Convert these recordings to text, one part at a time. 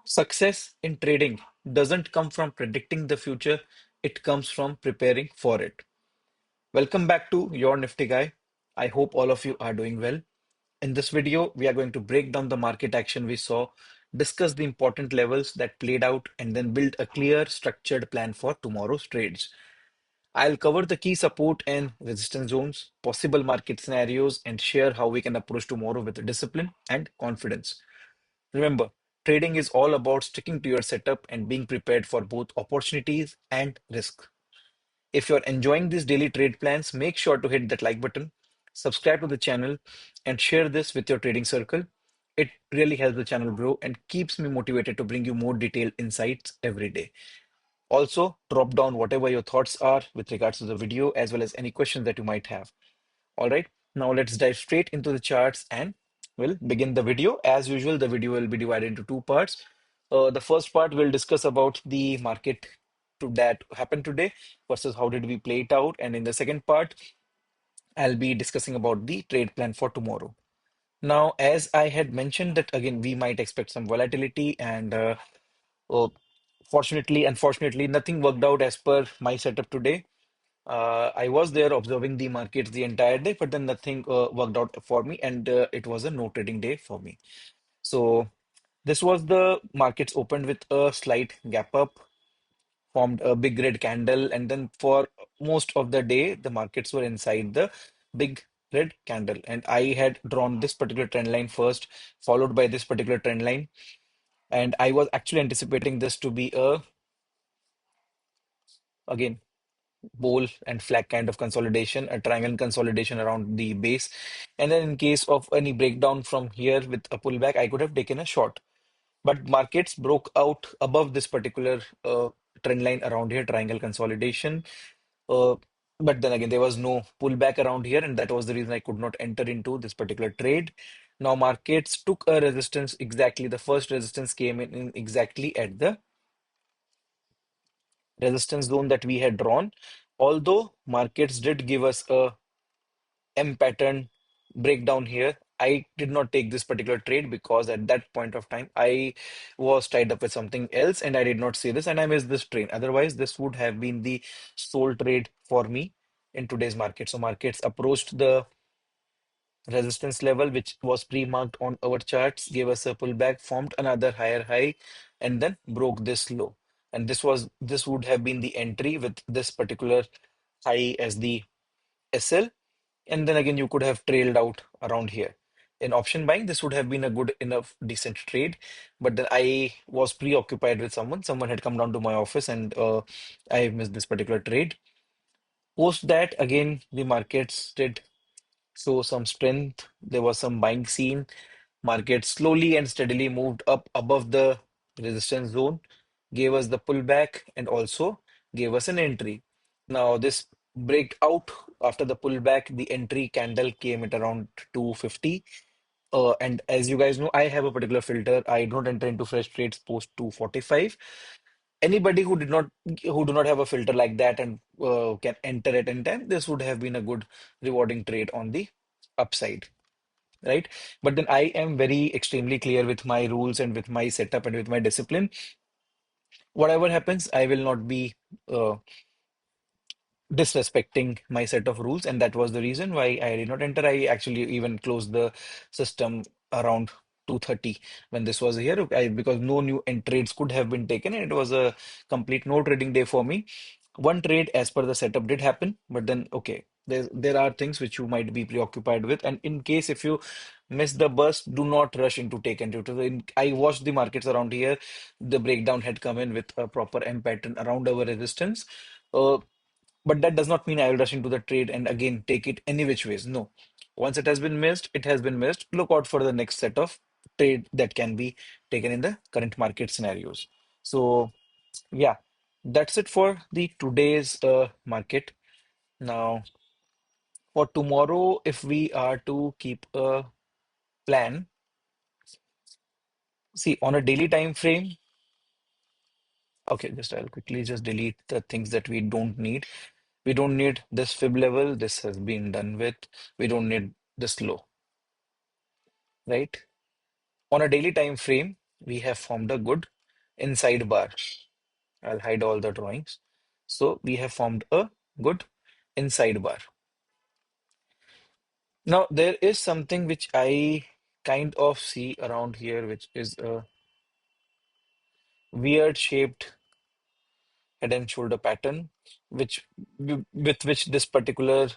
Success in trading doesn't come from predicting the future, it comes from preparing for it. Welcome back to Your Nifty Guy. I hope all of you are doing well. In this video, we are going to break down the market action we saw, discuss the important levels that played out, and then build a clear, structured plan for tomorrow's trades. I'll cover the key support and resistance zones, possible market scenarios, and share how we can approach tomorrow with discipline and confidence. Remember, trading is all about sticking to your setup and being prepared for both opportunities and risk. If you're enjoying these daily trade plans, make sure to hit that like button, subscribe to the channel, and share this with your trading circle. It really helps the channel grow and keeps me motivated to bring you more detailed insights every day. Also, drop down whatever your thoughts are with regards to the video, as well as any questions that you might have. All right, now let's dive straight into the charts and we'll begin the video. As usual, the video will be divided into two parts. The first part will discuss about the market that happened today versus how did we play it out. And in the second part, I'll be discussing about the trade plan for tomorrow. Now, as I had mentioned that again, we might expect some volatility and uh, fortunately, unfortunately, nothing worked out as per my setup today. I was there observing the markets the entire day, but then nothing worked out for me, and it was a no trading day for me. So this was the markets opened with a slight gap up, formed a big red candle, and then for most of the day, the markets were inside the big red candle. And I had drawn this particular trend line first, followed by this particular trend line, and I was actually anticipating this to be a again bowl and flag kind of consolidation, a triangle consolidation around the base. And then in case of any breakdown from here with a pullback, I could have taken a short. But markets broke out above this particular trend line around here, triangle consolidation. Uh, but then again, there was no pullback around here, and that was the reason I could not enter into this particular trade. Now, markets took a resistance exactly. The first resistance came in exactly at the resistance zone that we had drawn. Although markets did give us a M pattern breakdown here, I did not take this particular trade because at that point of time I was tied up with something else and I did not see this and I missed this trade. Otherwise, this would have been the sole trade for me in today's market. So markets approached the resistance level, which was pre-marked on our charts, gave us a pullback, formed another higher high, and then broke this low. And this would have been the entry with this particular high as the SL, and then again you could have trailed out around here. In option buying, this would have been a good enough decent trade, but then I was preoccupied with someone. Someone had come down to my office, and I missed this particular trade. Post that, again, the markets did show some strength. There was some buying seen. Market slowly and steadily moved up above the resistance zone, gave us the pullback, and also gave us an entry. Now, this breakout after the pullback, the entry candle came at around 250. And as you guys know, I have a particular filter. I don't enter into fresh trades post 245. Anybody who do not have a filter like that and can enter at any time, this would have been a good rewarding trade on the upside, right? But then I am very extremely clear with my rules and with my setup and with my discipline. Whatever happens, I will not be uh, disrespecting my set of rules, and that was the reason why I did not enter. I actually even closed the system around 2:30 when this was here, because no new trades could have been taken, and it was a complete no trading day for me. One trade as per the setup did happen, but then okay, there are things which you might be preoccupied with, and in case if you miss the bus, do not rush into take and due I watched the markets around here. The breakdown had come in with a proper M pattern around our resistance. Uh, but that does not mean I will rush into the trade and again take it any which ways. No. Once it has been missed, it has been missed. Look out for the next set of trade that can be taken in the current market scenarios. So, yeah, that's it for the today's market. Now, for tomorrow, if we are to keep a plan, see on a daily time frame. Okay, just I'll quickly just delete the things that we don't need. We don't need this fib level. This has been done with. We don't need this low, right? On a daily time frame, we have formed a good. inside bar. I'll hide all the drawings. So we have formed a good inside bar. Now there is something which I kind of see around here, which is a weird shaped head and shoulder pattern, which with which this particular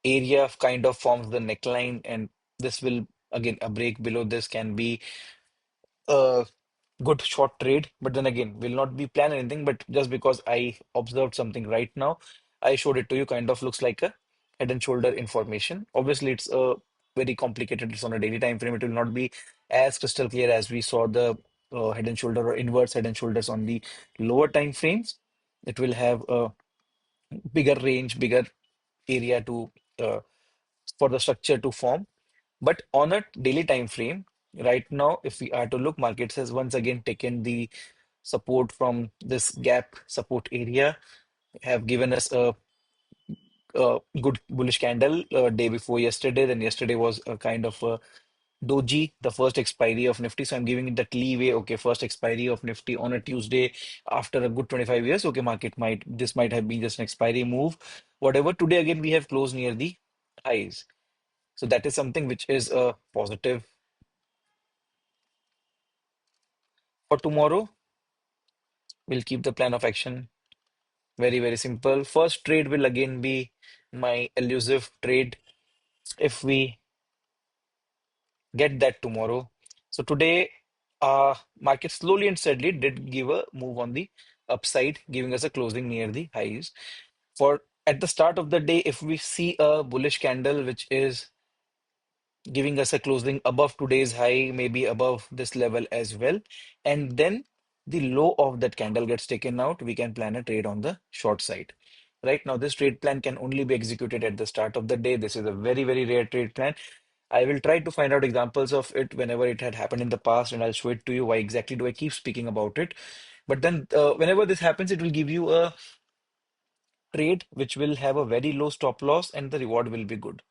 area of kind of forms the neckline, and this will again a break below this can be a good short trade. But then again, will not be plan anything, but just because I observed something right now, I showed it to you. Kind of looks like a head and shoulder information. Obviously, it's a very complicated. It's on a daily time frame. It will not be as crystal clear as we saw the head and shoulder or inverse head and shoulders on the lower time frames. It will have a bigger range, bigger area to for the structure to form. But on a daily time frame, right now, if we are to look, markets has once again taken the support from this gap support area, have given us a good bullish candle day before yesterday. Then yesterday was a kind of a doji, the first expiry of Nifty. So I'm giving it that leeway. Okay, first expiry of Nifty on a Tuesday after a good 25 years. Okay, market might this might have been just an expiry move. Whatever. Today again we have closed near the highs. So that is something which is a positive for tomorrow. We'll keep the plan of action very, very simple. First trade will again be my elusive trade if we get that tomorrow. So today, market slowly and steadily did give a move on the upside, giving us a closing near the highs. For at the start of the day, if we see a bullish candle which is giving us a closing above today's high, maybe above this level as well. And then the low of that candle gets taken out, we can plan a trade on the short side. Right now, this trade plan can only be executed at the start of the day. This is a very, very rare trade plan. I will try to find out examples of it whenever it had happened in the past, and I'll show it to you. Why exactly do I keep speaking about it? But then, whenever this happens, it will give you a trade which will have a very low stop loss, and the reward will be good,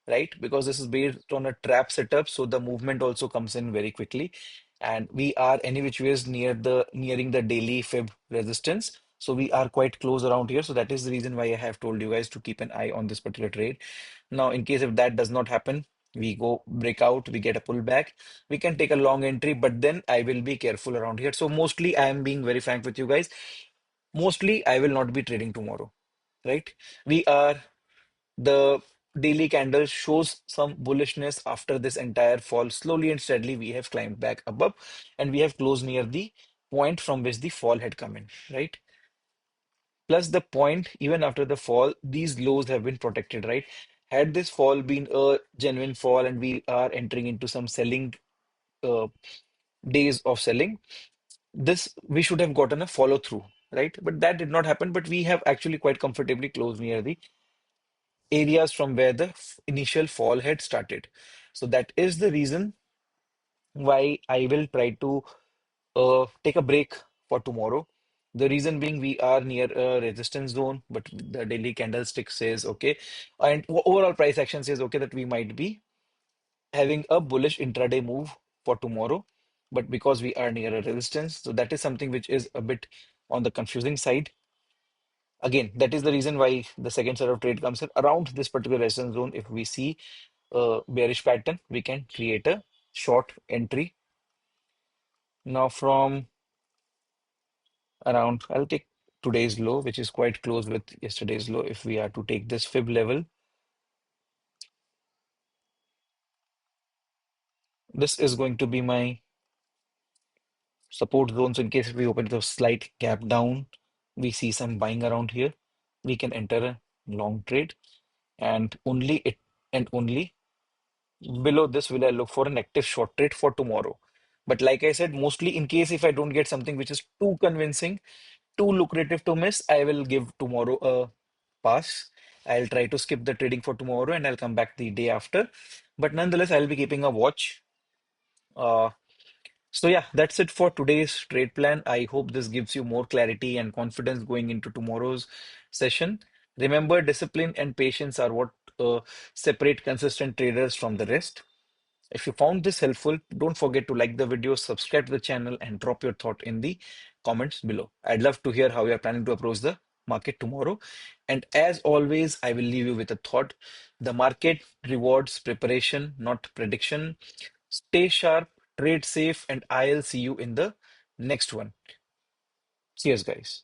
right? Because this is based on a trap setup, so the movement also comes in very quickly. And we are any which ways nearing the daily fib resistance. So we are quite close around here. So that is the reason why I have told you guys to keep an eye on this particular trade. Now, in case if that does not happen, we go breakout, we get a pullback, we can take a long entry, but then I will be careful around here. So mostly I am being very frank with you guys. Mostly I will not be trading tomorrow, right? We are the daily candle shows some bullishness after this entire fall. Slowly and steadily, we have climbed back above and we have closed near the point from which the fall had come in, right? Plus the point, even after the fall, these lows have been protected, right? Had this fall been a genuine fall and we are entering into some selling uh, days of selling, this we should have gotten a follow through, right? But that did not happen. But we have actually quite comfortably closed near the areas from where the initial fall had started. So that is the reason why I will try to take a break for tomorrow. The reason being we are near a resistance zone, but the daily candlestick says okay, and overall price action says okay that we might be having a bullish intraday move for tomorrow. But because we are near a resistance, so that is something which is a bit on the confusing side. Again, that is the reason why the second set of trade comes in around this particular resistance zone. If we see bearish pattern, we can create a short entry. Now from around, I'll take today's low, which is quite close with yesterday's low. If we are to take this fib level, this is going to be my support zone. So in case if we open the slight gap down, we see some buying around here, we can enter a long trade, and only it and only below this will I look for an active short trade for tomorrow. But like I said, mostly in case if I don't get something which is too convincing, too lucrative to miss, I will give tomorrow a pass. I'll try to skip the trading for tomorrow and I'll come back the day after. But nonetheless, I'll be keeping a watch. Uh, so yeah, that's it for today's trade plan. I hope this gives you more clarity and confidence going into tomorrow's session. Remember, discipline and patience are what separate consistent traders from the rest. If you found this helpful, don't forget to like the video, subscribe to the channel, and drop your thought in the comments below. I'd love to hear how you're planning to approach the market tomorrow. And as always, I will leave you with a thought. The market rewards preparation, not prediction. Stay sharp, trade safe, and I'll see you in the next one. Cheers, guys.